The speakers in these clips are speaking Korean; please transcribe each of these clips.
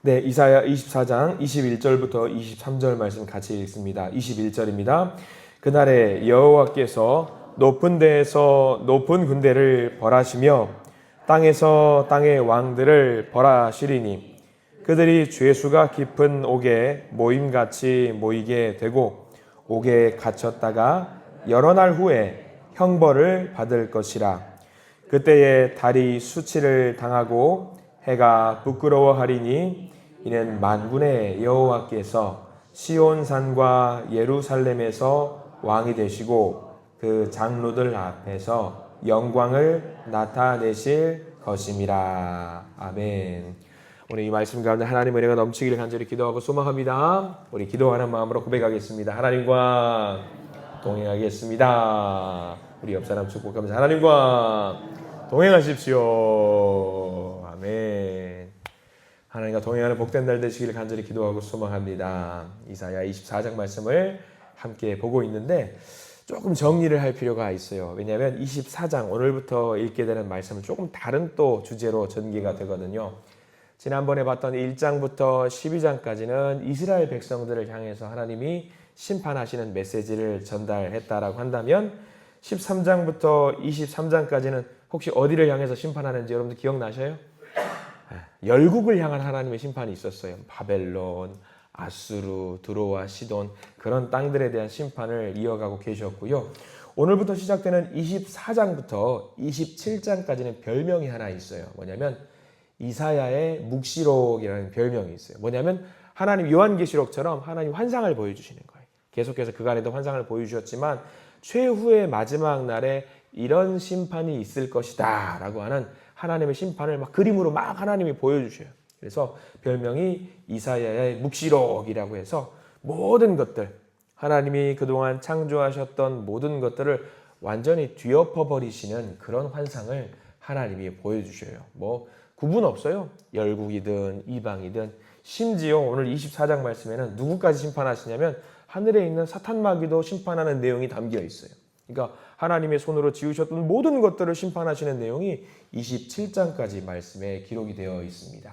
네, 이사야 24장 21절부터 23절 말씀 같이 읽습니다. 21절입니다. 그날에 여호와께서 높은 데에서 높은 군대를 벌하시며 땅에서 땅의 왕들을 벌하시리니 그들이 죄수가 깊은 옥에 모임같이 모이게 되고 옥에 갇혔다가 여러 날 후에 형벌을 받을 것이라. 그때에 달이 수치를 당하고 해가 부끄러워하리니 이는 만군의 여호와께서 시온산과 예루살렘에서 왕이 되시고 그 장로들 앞에서 영광을 나타내실 것임이라. 아멘. 오늘 이 말씀 가운데 하나님의 은혜가 넘치기를 간절히 기도하고 소망합니다. 우리 기도하는 마음으로 고백하겠습니다. 하나님과 동행하겠습니다. 우리 옆 사람 축복하면서 하나님과 동행하십시오. 아멘. 하나님과 동행하는 복된 날 되시기를 간절히 기도하고 소망합니다. 이사야 24장 말씀을 함께 보고 있는데 조금 정리를 할 필요가 있어요. 왜냐하면 24장 오늘부터 읽게 되는 말씀은 조금 다른 또 주제로 전개가 되거든요. 지난번에 봤던 1장부터 12장까지는 이스라엘 백성들을 향해서 하나님이 심판하시는 메시지를 전달했다라고 한다면 13장부터 23장까지는 혹시 어디를 향해서 심판하는지 여러분들 기억나셔요? 열국을 향한 하나님의 심판이 있었어요. 바벨론, 아수르, 드로아, 시돈 그런 땅들에 대한 심판을 이어가고 계셨고요. 오늘부터 시작되는 24장부터 27장까지는 별명이 하나 있어요. 뭐냐면 이사야의 묵시록이라는 별명이 있어요. 뭐냐면 하나님 요한계시록처럼 하나님 환상을 보여주시는 거예요. 계속해서 그간에도 환상을 보여주셨지만 최후의 마지막 날에 이런 심판이 있을 것이다 라고 하는 하나님의 심판을 막 그림으로 막 하나님이 보여주셔요. 그래서 별명이 이사야의 묵시록이라고 해서 모든 것들, 하나님이 그동안 창조하셨던 모든 것들을 완전히 뒤엎어버리시는 그런 환상을 하나님이 보여주셔요. 뭐 구분 없어요. 열국이든 이방이든. 심지어 오늘 24장 말씀에는 누구까지 심판하시냐면 하늘에 있는 사탄마귀도 심판하는 내용이 담겨 있어요. 그러니까 하나님의 손으로 지으셨던 모든 것들을 심판하시는 내용이 27장까지 말씀에 기록이 되어 있습니다.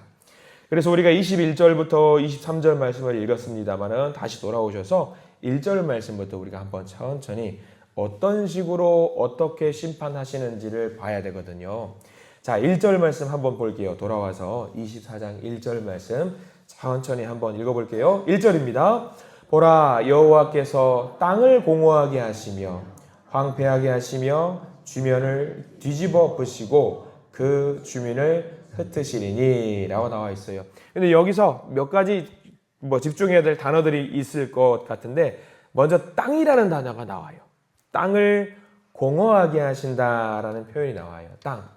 그래서 우리가 21절부터 23절 말씀을 읽었습니다만은 다시 돌아오셔서 1절 말씀부터 우리가 한번 천천히 어떤 식으로 어떻게 심판하시는지를 봐야 되거든요. 자, 1절 말씀 한번 볼게요. 돌아와서 24장 1절 말씀 천천히 한번 읽어볼게요. 1절입니다. 보라, 여호와께서 땅을 공허하게 하시며 황폐하게 하시며 주면을 뒤집어 부시고 그 주민을 흩으시리니 라고 나와 있어요. 근데 여기서 몇 가지 집중해야 될 단어들이 있을 것 같은데 먼저 땅이라는 단어가 나와요. 땅을 공허하게 하신다라는 표현이 나와요. 땅.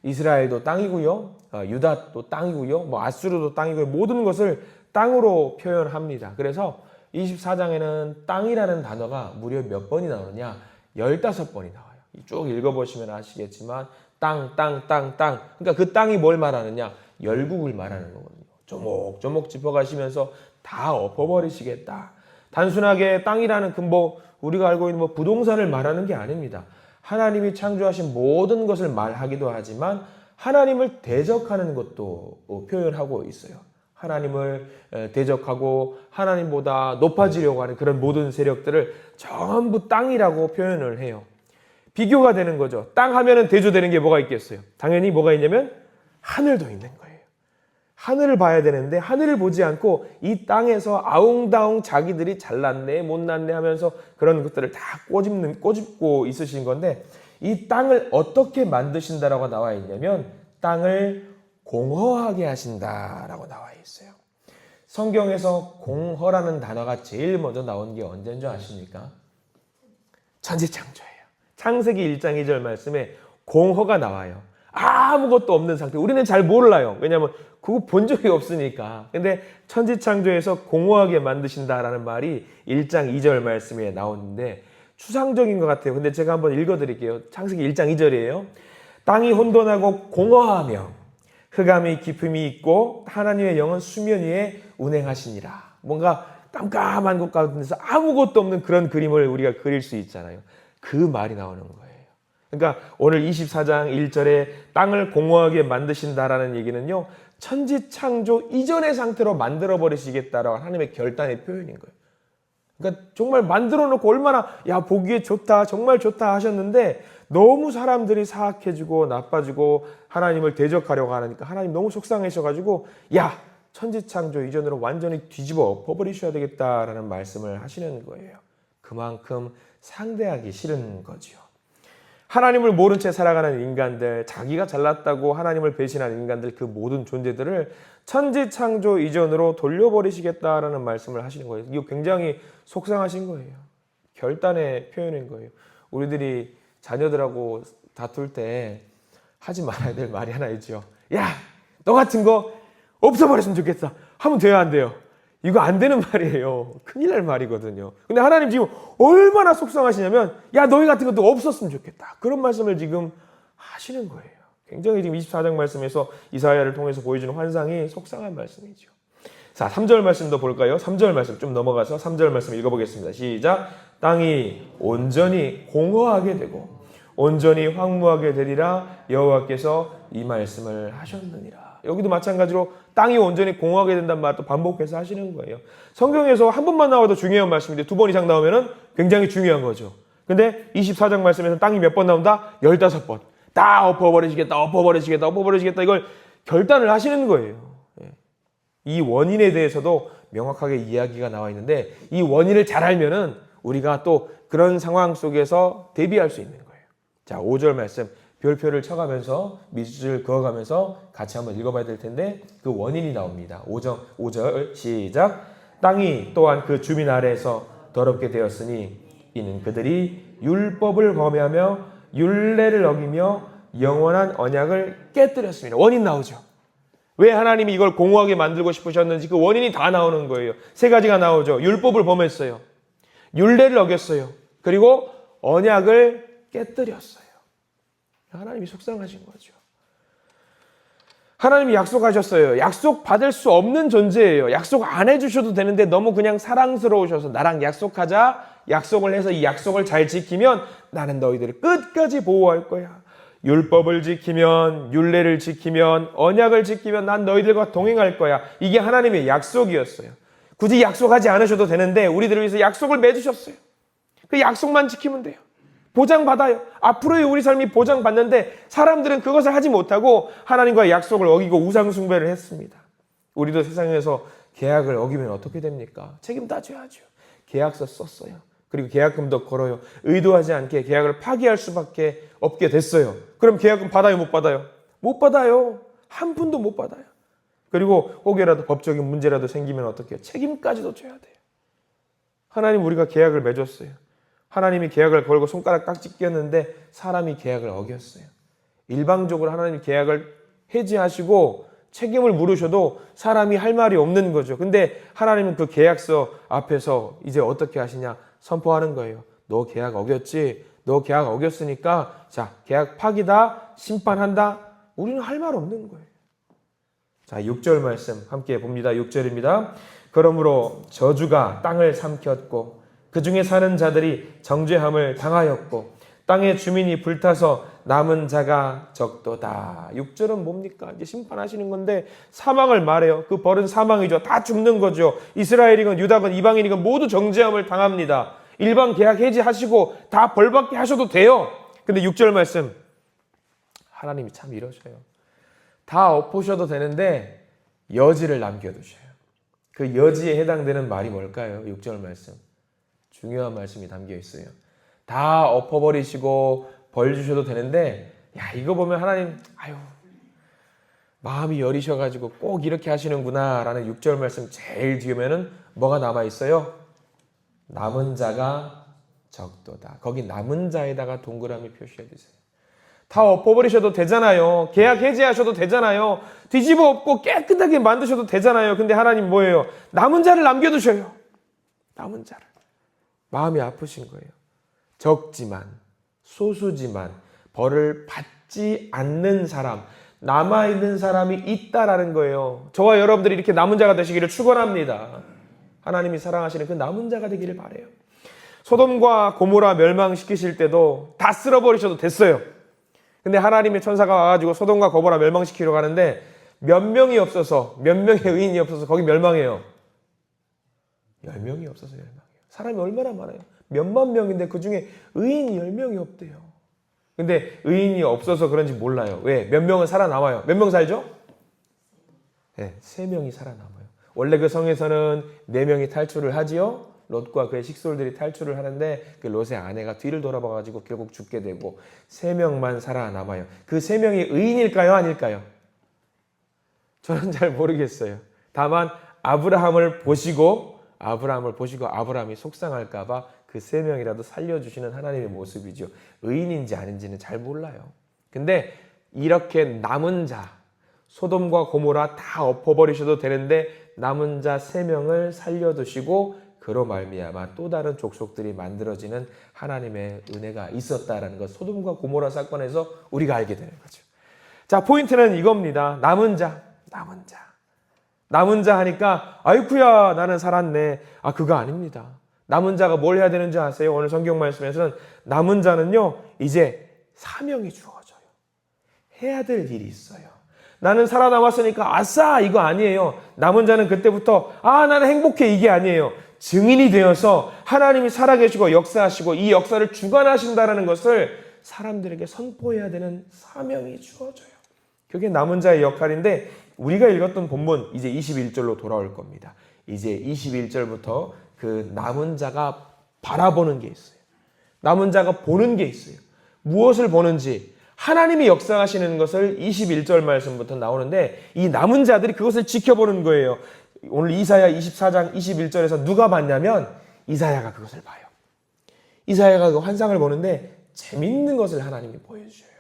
이스라엘도 땅이고요. 유다도 땅이고요. 아수르도 땅이고요. 모든 것을 땅으로 표현합니다. 그래서 24장에는 땅이라는 단어가 무려 몇 번이 나오느냐? 15번이 나와요. 쭉 읽어보시면 아시겠지만 땅. 그러니까 그 땅이 뭘 말하느냐? 열국을 말하는 거거든요. 조목조목 짚어가시면서 다 엎어버리시겠다. 단순하게 땅이라는 우리가 알고 있는 부동산을 말하는 게 아닙니다. 하나님이 창조하신 모든 것을 말하기도 하지만 하나님을 대적하는 것도 표현하고 있어요. 하나님을 대적하고 하나님보다 높아지려고 하는 그런 모든 세력들을 전부 땅이라고 표현을 해요. 비교가 되는 거죠. 땅 하면은 대조되는 게 뭐가 있겠어요? 당연히 뭐가 있냐면 하늘도 있는 거예요. 하늘을 봐야 되는데 하늘을 보지 않고 이 땅에서 아웅다웅 자기들이 잘났네 못났네 하면서 그런 것들을 다 꼬집고 있으신 건데 이 땅을 어떻게 만드신다라고 나와 있냐면 땅을 공허하게 하신다라고 나와 있어요. 성경에서 공허라는 단어가 제일 먼저 나온 게 언제인 줄 아십니까? 천지창조예요. 창세기 1장 2절 말씀에 공허가 나와요. 아무것도 없는 상태. 우리는 잘 몰라요. 왜냐하면 그거 본 적이 없으니까. 근데 천지창조에서 공허하게 만드신다라는 말이 1장 2절 말씀에 나오는데 추상적인 것 같아요. 근데 제가 한번 읽어드릴게요. 창세기 1장 2절이에요. 땅이 혼돈하고 공허하며 흑암이 깊음이 있고 하나님의 영은 수면 위에 운행하시니라. 뭔가 깜깜한 곳 가운데서 아무것도 없는 그런 그림을 우리가 그릴 수 있잖아요. 그 말이 나오는 거예요. 그러니까 오늘 24장 1절에 땅을 공허하게 만드신다라는 얘기는요. 천지창조 이전의 상태로 만들어버리시겠다라고 하나님의 결단의 표현인 거예요. 그러니까 정말 만들어 놓고 얼마나 야 보기에 좋다 정말 좋다 하셨는데 너무 사람들이 사악해지고 나빠지고 하나님을 대적하려고 하니까 하나님 너무 속상하셔가지고 야 천지창조 이전으로 완전히 뒤집어 엎어버리셔야 되겠다라는 말씀을 하시는 거예요. 그만큼 상대하기 싫은 거죠. 하나님을 모른 채 살아가는 인간들, 자기가 잘났다고 하나님을 배신한 인간들, 그 모든 존재들을 천지창조 이전으로 돌려버리시겠다라는 말씀을 하시는 거예요. 이거 굉장히 속상하신 거예요. 결단의 표현인 거예요. 우리들이 자녀들하고 다툴 때 하지 말아야 될 말이 하나 있죠. 야, 너 같은 거 없어버렸으면 좋겠어. 하면 돼요, 안 돼요? 이거 안 되는 말이에요. 큰일 날 말이거든요. 근데 하나님 지금 얼마나 속상하시냐면 야 너희 같은 것도 없었으면 좋겠다. 그런 말씀을 지금 하시는 거예요. 굉장히 지금 24장 말씀에서 이사야를 통해서 보여주는 환상이 속상한 말씀이죠. 자, 3절 말씀도 볼까요? 3절 말씀 좀 넘어가서 3절 말씀 읽어보겠습니다. 시작. 땅이 온전히 공허하게 되고 온전히 황무하게 되리라 여호와께서 이 말씀을 하셨느니라. 여기도 마찬가지로 땅이 온전히 공허하게 된다는 말을 또 반복해서 하시는 거예요. 성경에서 한 번만 나와도 중요한 말씀인데 두 번 이상 나오면은 굉장히 중요한 거죠. 근데 24장 말씀에서 땅이 몇 번 나온다? 15번. 다 엎어버리시겠다, 엎어버리시겠다, 엎어버리시겠다. 이걸 결단을 하시는 거예요. 이 원인에 대해서도 명확하게 이야기가 나와 있는데 이 원인을 잘 알면은 우리가 또 그런 상황 속에서 대비할 수 있는 거예요. 자, 5절 말씀. 별표를 쳐가면서 밑줄 그어가면서 같이 한번 읽어봐야 될 텐데 그 원인이 나옵니다. 5절 시작. 땅이 또한 그 주민 아래에서 더럽게 되었으니 이는 그들이 율법을 범하며 율례를 어기며 영원한 언약을 깨뜨렸습니다. 원인 나오죠. 왜 하나님이 이걸 공허하게 만들고 싶으셨는지 그 원인이 다 나오는 거예요. 세 가지가 나오죠. 율법을 범했어요. 율례를 어겼어요. 그리고 언약을 깨뜨렸어요. 하나님이 속상하신 거죠. 하나님이 약속하셨어요. 약속 받을 수 없는 존재예요. 약속 안 해주셔도 되는데 너무 그냥 사랑스러우셔서 나랑 약속하자. 약속을 해서 이 약속을 잘 지키면 나는 너희들을 끝까지 보호할 거야. 율법을 지키면, 율례를 지키면, 언약을 지키면 난 너희들과 동행할 거야. 이게 하나님의 약속이었어요. 굳이 약속하지 않으셔도 되는데 우리들을 위해서 약속을 맺으셨어요. 그 약속만 지키면 돼요. 보장받아요. 앞으로의 우리 삶이 보장받는데 사람들은 그것을 하지 못하고 하나님과의 약속을 어기고 우상숭배를 했습니다. 우리도 세상에서 계약을 어기면 어떻게 됩니까? 책임 다져야죠. 계약서 썼어요. 그리고 계약금도 걸어요. 의도하지 않게 계약을 파기할 수밖에 없게 됐어요. 그럼 계약금 받아요? 못 받아요? 못 받아요. 한 푼도 못 받아요. 그리고 혹여라도 법적인 문제라도 생기면 어떻게 해요? 책임까지도 져야 돼요. 하나님 우리가 계약을 맺었어요. 하나님이 계약을 걸고 손가락 깍지 꼈는데 사람이 계약을 어겼어요. 일방적으로 하나님이 계약을 해지하시고 책임을 물으셔도 사람이 할 말이 없는 거죠. 근데 하나님은 그 계약서 앞에서 이제 어떻게 하시냐? 선포하는 거예요. 너 계약 어겼지? 너 계약 어겼으니까 자, 계약 파기다, 심판한다. 우리는 할 말 없는 거예요. 자, 6절 말씀 함께 봅니다. 6절입니다. 그러므로 저주가 땅을 삼켰고 그 중에 사는 자들이 정죄함을 당하였고 땅의 주민이 불타서 남은 자가 적도다. 6절은 뭡니까? 이제 심판하시는 건데 사망을 말해요. 그 벌은 사망이죠. 다 죽는 거죠. 이스라엘이건 유다건 이방인이건 모두 정죄함을 당합니다. 일반 계약 해지하시고 다 벌받게 하셔도 돼요. 근데 6절 말씀 하나님이 참 이러셔요. 다 엎으셔도 되는데 여지를 남겨두셔요. 그 여지에 해당되는 말이 뭘까요? 6절 말씀. 중요한 말씀이 담겨 있어요. 다 엎어버리시고 벌 주셔도 되는데 야 이거 보면 하나님 아유 마음이 여리셔가지고 꼭 이렇게 하시는구나 라는 6절 말씀 제일 뒤에는 뭐가 남아있어요? 남은 자가 적도다. 거기 남은 자에다가 동그라미 표시해 주세요. 다 엎어버리셔도 되잖아요. 계약 해지하셔도 되잖아요. 뒤집어 엎고 깨끗하게 만드셔도 되잖아요. 근데 하나님 뭐예요? 남은 자를 남겨두셔요. 남은 자를. 마음이 아프신 거예요. 적지만 소수지만 벌을 받지 않는 사람, 남아있는 사람이 있다라는 거예요. 저와 여러분들이 이렇게 남은 자가 되시기를 축원합니다. 하나님이 사랑하시는 그 남은 자가 되기를 바라요. 소돔과 고모라 멸망시키실 때도 다 쓸어버리셔도 됐어요. 근데 하나님의 천사가 와가지고 소돔과 고모라 멸망시키려고 하는데 몇 명이 없어서, 몇 명의 의인이 없어서 거기 멸망해요? 10명이 없어서 멸망해요. 사람이 얼마나 많아요? 몇만 명인데 그 중에 의인이 10명이 없대요. 근데 의인이 없어서 그런지 몰라요. 왜? 몇 명은 살아남아요. 몇 명 살죠? 네, 3명이 살아남아요. 원래 그 성에서는 4명이 탈출을 하지요. 롯과 그의 식솔들이 탈출을 하는데 그 롯의 아내가 뒤를 돌아봐가지고 결국 죽게 되고 3명만 살아남아요. 그 3명이 의인일까요? 아닐까요? 저는 잘 모르겠어요. 다만 아브라함을 보시고 아브라함이 속상할까봐 그 3명이라도 살려주시는 하나님의 모습이죠. 의인인지 아닌지는 잘 몰라요. 근데 이렇게 남은 자, 소돔과 고모라 다 엎어버리셔도 되는데 남은 자 3명을 살려두시고 그로 말미암아 또 다른 족속들이 만들어지는 하나님의 은혜가 있었다라는 것, 소돔과 고모라 사건에서 우리가 알게 되는 거죠. 자, 포인트는 이겁니다. 남은 자 하니까 아이쿠야 나는 살았네. 그거 아닙니다. 남은 자가 뭘 해야 되는지 아세요? 오늘 성경 말씀에서는 남은 자는요 이제 사명이 주어져요. 해야 될 일이 있어요. 나는 살아남았으니까 아싸 이거 아니에요. 남은 자는 그때부터 나는 행복해 이게 아니에요. 증인이 되어서 하나님이 살아계시고 역사하시고 이 역사를 주관하신다는 것을 사람들에게 선포해야 되는 사명이 주어져요. 그게 남은 자의 역할인데 우리가 읽었던 본문 이제 21절로 돌아올 겁니다. 이제 21절부터 그 남은 자가 바라보는 게 있어요. 남은 자가 보는 게 있어요. 무엇을 보는지 하나님이 역사하시는 것을 21절 말씀부터 나오는데 이 남은 자들이 그것을 지켜보는 거예요. 오늘 이사야 24장 21절에서 누가 봤냐면 이사야가 그것을 봐요. 이사야가 그 환상을 보는데 재밌는 것을 하나님이 보여주셔요.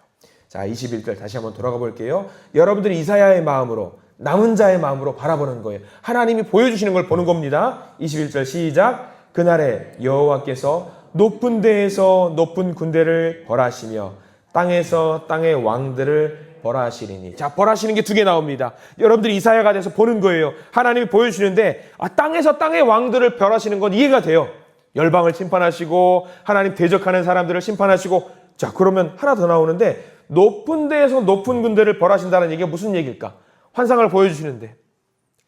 자, 21절 다시 한번 돌아가 볼게요. 여러분들이 이사야의 마음으로 남은 자의 마음으로 바라보는 거예요. 하나님이 보여주시는 걸 보는 겁니다. 21절 시작. 그날에 여호와께서 높은 데에서 높은 군대를 벌하시며 땅에서 땅의 왕들을 벌하시리니. 자, 벌하시는 게 2개 나옵니다. 여러분들이 이사야가 돼서 보는 거예요. 하나님이 보여주시는데 땅에서 땅의 왕들을 벌하시는 건 이해가 돼요. 열방을 심판하시고 하나님 대적하는 사람들을 심판하시고. 자, 그러면 하나 더 나오는데 높은 데에서 높은 군대를 벌하신다는 얘기가 무슨 얘기일까? 환상을 보여주시는데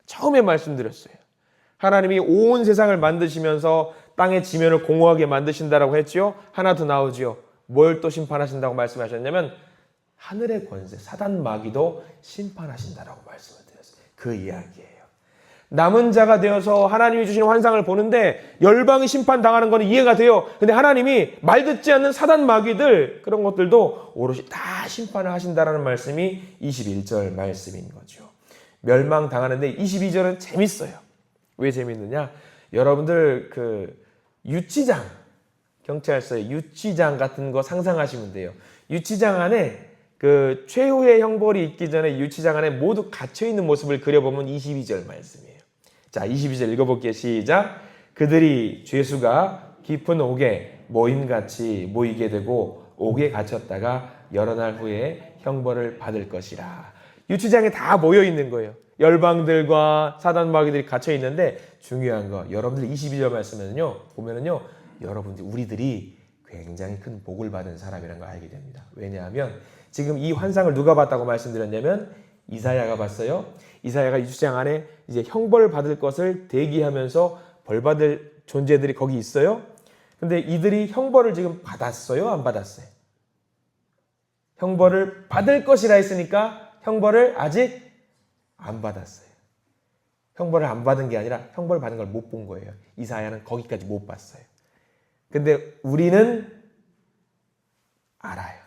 처음에 말씀드렸어요. 하나님이 온 세상을 만드시면서 땅의 지면을 공허하게 만드신다라고 했지요. 하나 더 나오지요. 뭘 또 심판하신다고 말씀하셨냐면 하늘의 권세, 사단 마귀도 심판하신다라고 말씀을 드렸어요. 그 이야기예요. 남은 자가 되어서 하나님이 주시는 환상을 보는데 열방이 심판당하는 건 이해가 돼요. 근데 하나님이 말 듣지 않는 사단 마귀들 그런 것들도 오롯이 다 심판을 하신다라는 말씀이 21절 말씀인 거죠. 멸망당하는데 22절은 재밌어요. 왜 재밌느냐? 여러분들 그 유치장, 경찰서의 유치장 같은 거 상상하시면 돼요. 유치장 안에 그 최후의 형벌이 있기 전에 유치장 안에 모두 갇혀있는 모습을 그려보면 22절 말씀이에요. 자, 22절 읽어볼게요. 시작. 그들이 죄수가 깊은 옥에 모임같이 모이게 되고 옥에 갇혔다가 여러 날 후에 형벌을 받을 것이라. 유치장에 다 모여있는 거예요. 열방들과 사단 마귀들이 갇혀있는데 중요한 거 여러분들 22절 말씀에는요 보면은요 여러분들 우리들이 굉장히 큰 복을 받은 사람이라는 걸 알게 됩니다. 왜냐하면 지금 이 환상을 누가 봤다고 말씀드렸냐면 이사야가 봤어요. 이사야가 유치장 안에 이제 형벌을 받을 것을 대기하면서 벌 받을 존재들이 거기 있어요. 근데 이들이 형벌을 지금 받았어요? 안 받았어요? 형벌을 받을 것이라 했으니까 형벌을 아직 안 받았어요. 형벌을 안 받은 게 아니라 형벌 받은 걸 못 본 거예요. 이사야는 거기까지 못 봤어요. 근데 우리는 알아요.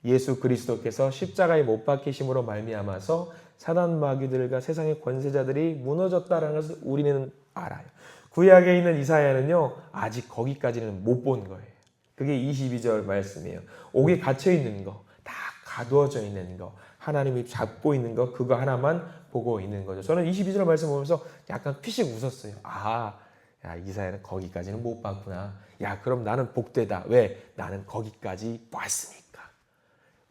예수 그리스도께서 십자가에 못 박히심으로 말미암아서 사단 마귀들과 세상의 권세자들이 무너졌다는 것을 우리는 알아요. 구약에 있는 이사야는요 아직 거기까지는 못 본 거예요. 그게 22절 말씀이에요. 옥에 갇혀 있는 거, 다 가두어져 있는 거, 하나님이 잡고 있는 거, 그거 하나만 보고 있는 거죠. 저는 22절 말씀 보면서 약간 피식 웃었어요. 야, 이사야는 거기까지는 못 봤구나. 야, 그럼 나는 복되다. 왜? 나는 거기까지 봤으니까.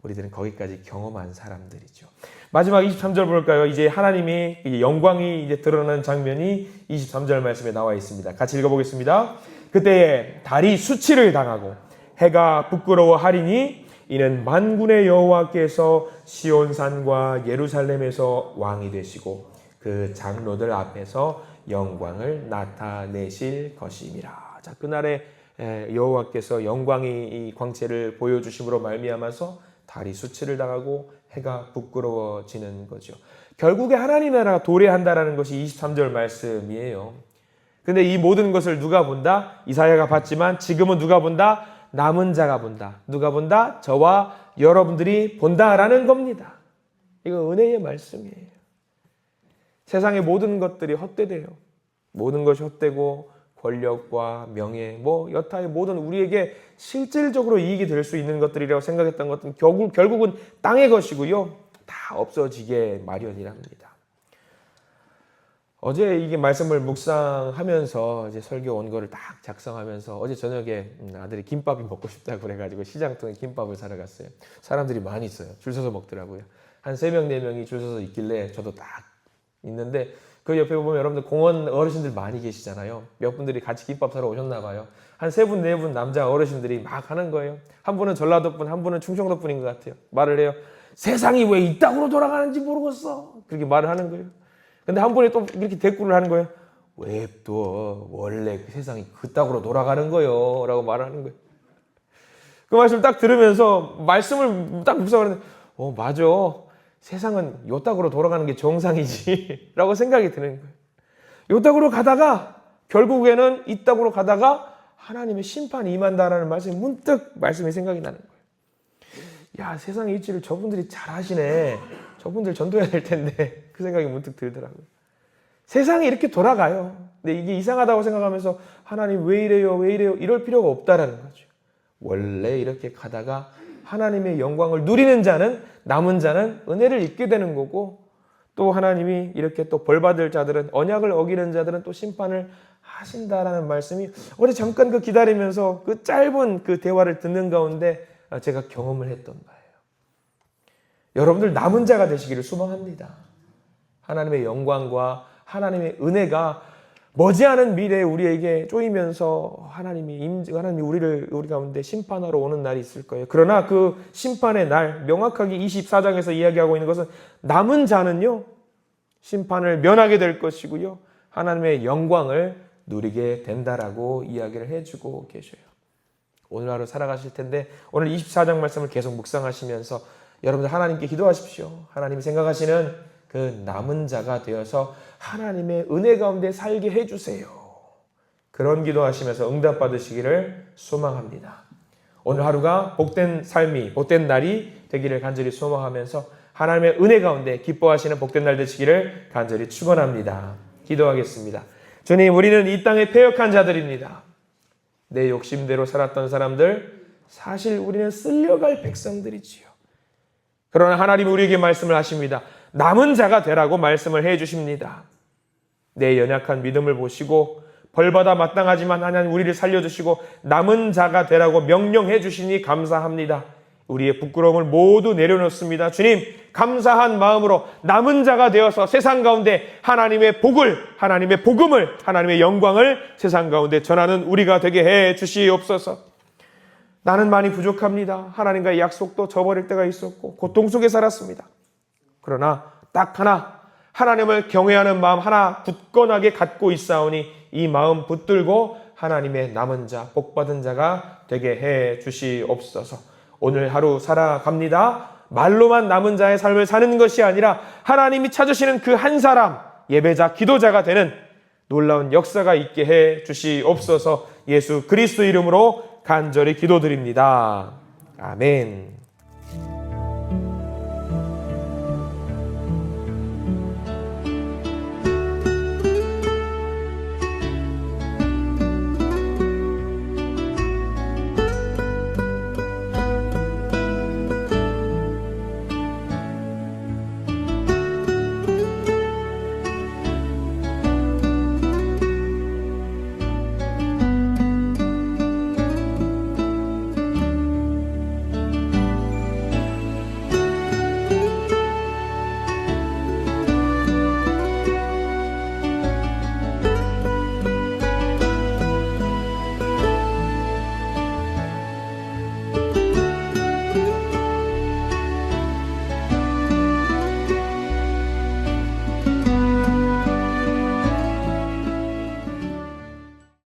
우리들은 거기까지 경험한 사람들이죠. 마지막 23절 볼까요? 이제 하나님이 영광이 이제 드러나는 장면이 23절 말씀에 나와 있습니다. 같이 읽어보겠습니다. 그때에 달이 수치를 당하고 해가 부끄러워하리니 이는 만군의 여호와께서 시온산과 예루살렘에서 왕이 되시고 그 장로들 앞에서 영광을 나타내실 것임이라. 자, 그날에 여호와께서 영광이 이 광채를 보여주심으로 말미암아서 달이 수치를 당하고 해가 부끄러워지는 거죠. 결국에 하나님 나라가 도래한다라는 것이 23절 말씀이에요. 근데 이 모든 것을 누가 본다? 이사야가 봤지만 지금은 누가 본다? 남은 자가 본다. 누가 본다? 저와 여러분들이 본다라는 겁니다. 이거 은혜의 말씀이에요. 세상의 모든 것들이 헛되대요. 모든 것이 헛되고 권력과 명예, 여타의 모든 우리에게 실질적으로 이익이 될 수 있는 것들이라고 생각했던 것은 결국은 땅의 것이고요. 다 없어지게 마련이랍니다. 어제 이게 말씀을 묵상하면서 이제 설교 원고를 딱 작성하면서 어제 저녁에 아들이 김밥이 먹고 싶다고 그래가지고 시장통에 김밥을 사러 갔어요. 사람들이 많이 있어요. 줄 서서 먹더라고요. 한 3명, 4명이 줄 서서 있길래 저도 딱 있는데 그 옆에 보면 여러분들 공원 어르신들 많이 계시잖아요. 몇 분들이 같이 김밥 사러 오셨나 봐요. 한 3분, 4분 남자 어르신들이 막 하는 거예요. 한 분은 전라도 분, 한 분은 충청도 분인 것 같아요. 말을 해요. 세상이 왜 이 땅으로 돌아가는지 모르겠어. 그렇게 말을 하는 거예요. 근데 한 분이 또 이렇게 대꾸를 하는 거예요. 왜 또 원래 그 세상이 그 땅으로 돌아가는 거요? 라고 말하는 거예요. 그 말씀 딱 들으면서 말씀을 딱 묵상하는데 맞아. 세상은 요 땅으로 돌아가는 게 정상이지 라고 생각이 드는 거예요. 요 땅으로 가다가 결국에는 이 땅으로 가다가 하나님의 심판이 임한다라는 말씀이 문득 말씀이 생각이 나는 거예요. 야, 세상의 이치를 저분들이 잘 하시네. 저분들 전도해야 될 텐데 그 생각이 문득 들더라고요. 세상이 이렇게 돌아가요. 근데 이게 이상하다고 생각하면서 하나님 왜 이래요 이럴 필요가 없다라는 거죠. 원래 이렇게 가다가 하나님의 영광을 누리는 자는, 남은 자는 은혜를 입게 되는 거고, 또 하나님이 이렇게 또 벌받을 자들은, 언약을 어기는 자들은 또 심판을 하신다라는 말씀이 어제 잠깐 그 기다리면서 그 짧은 그 대화를 듣는 가운데 제가 경험을 했던 바예요. 여러분들 남은 자가 되시기를 소망합니다. 하나님의 영광과 하나님의 은혜가 머지않은 미래에 우리에게 쪼이면서 하나님이 우리 가운데 심판하러 오는 날이 있을 거예요. 그러나 그 심판의 날, 명확하게 24장에서 이야기하고 있는 것은 남은 자는요, 심판을 면하게 될 것이고요, 하나님의 영광을 누리게 된다라고 이야기를 해주고 계셔요. 오늘 하루 살아가실 텐데 오늘 24장 말씀을 계속 묵상하시면서 여러분들 하나님께 기도하십시오. 하나님이 생각하시는 그 남은 자가 되어서 하나님의 은혜 가운데 살게 해주세요. 그런 기도하시면서 응답받으시기를 소망합니다. 오늘 하루가 복된 삶이, 복된 날이 되기를 간절히 소망하면서 하나님의 은혜 가운데 기뻐하시는 복된 날 되시기를 간절히 축원합니다. 기도하겠습니다. 주님, 우리는 이 땅에 패역한 자들입니다. 내 욕심대로 살았던 사람들, 사실 우리는 쓸려갈 백성들이지요. 그러나 하나님이 우리에게 말씀을 하십니다. 남은 자가 되라고 말씀을 해 주십니다. 내 연약한 믿음을 보시고 벌받아 마땅하지만 하나님 우리를 살려주시고 남은 자가 되라고 명령해 주시니 감사합니다. 우리의 부끄러움을 모두 내려놓습니다. 주님, 감사한 마음으로 남은 자가 되어서 세상 가운데 하나님의 복을, 하나님의 복음을, 하나님의 영광을 세상 가운데 전하는 우리가 되게 해 주시옵소서. 나는 많이 부족합니다. 하나님과의 약속도 저버릴 때가 있었고 고통 속에 살았습니다. 그러나 딱 하나, 하나님을 경외하는 마음 하나 굳건하게 갖고 있사오니 이 마음 붙들고 하나님의 남은 자, 복받은 자가 되게 해 주시옵소서. 오늘 하루 살아갑니다. 말로만 남은 자의 삶을 사는 것이 아니라 하나님이 찾으시는 그 한 사람, 예배자, 기도자가 되는 놀라운 역사가 있게 해 주시옵소서. 예수 그리스도 이름으로 간절히 기도드립니다. 아멘.